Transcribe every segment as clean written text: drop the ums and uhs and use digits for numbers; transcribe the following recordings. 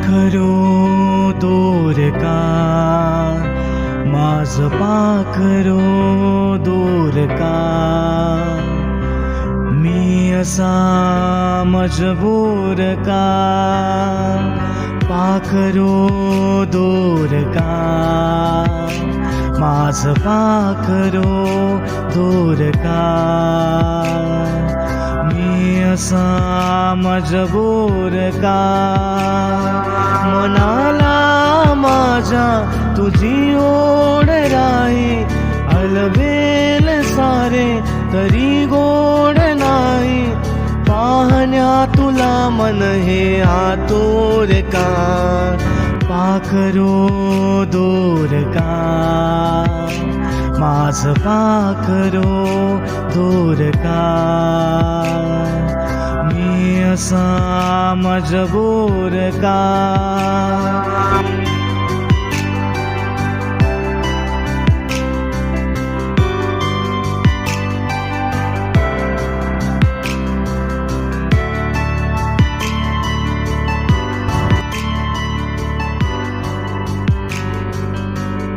पाखरो दूर का, माझ पाखरो दूर का, मी असा मजबूर का, पाखरो दूर का, माझ पाखरो दूर का, मी असा मजबूर का. मनाला माझ्या तुझी ओढ राही, अलबेल सारे तरी गोड नाही, पाहण्या तुला मन हे आतुर का, पाखरो दूर का, माझ पाखरो दूर का, मी असा मजबूर का.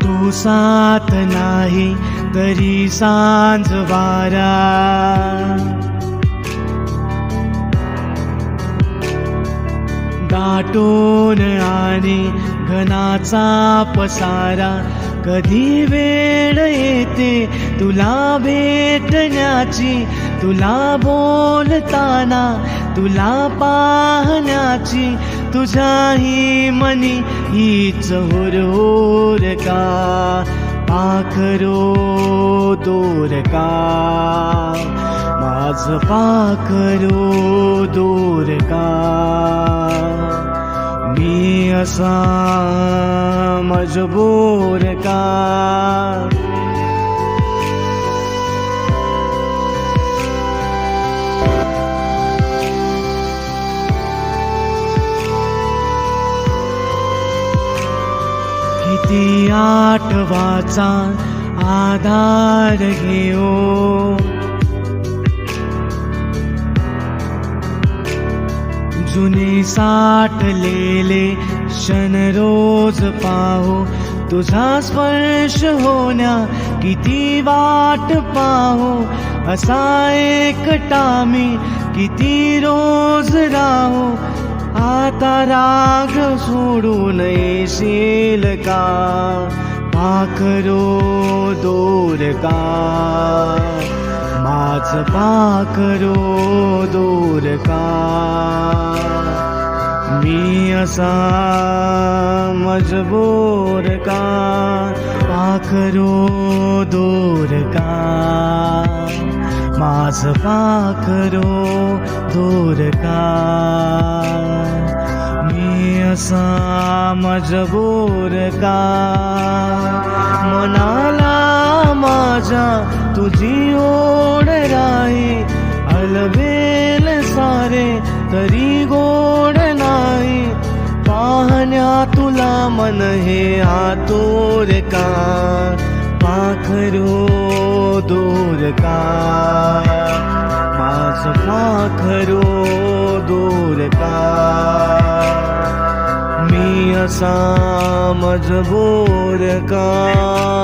तू साथ नाही तरी सांज वारा, दाटून आणि घनाचा पसारा, कधी वेळ येते तुला भेटण्याची, तुला बोलताना तुला पाहण्याची, तुझ्याही मनी हीच हुरहुर का, पाखरो दूर का, माझ पाखरो दूर का, मी असा मजबूर का. किती आठवाचा आधार घेऊ, जुने साठलेले क्षण रोज पाहू, तुझा स्पर्श होण्या किती वाट पाहू, असा एकटा मी किती रोज राहू, आता राग सोडून येशील का, पाखरो दूर का, माझ पाखरो दूर का, मी असा मजबूर का, पाखरो दूर का, माझ पाखरो दूर का, मी असा मजबूर का. मनाला माझ्या तुझी ओढ राही, अलबेल सारे तरी गोड नाही, पाहण्या तुला मन हे आतुर का, पाखरो दूर का, माझ पाखरो दूर का, मी असा मजबूर का.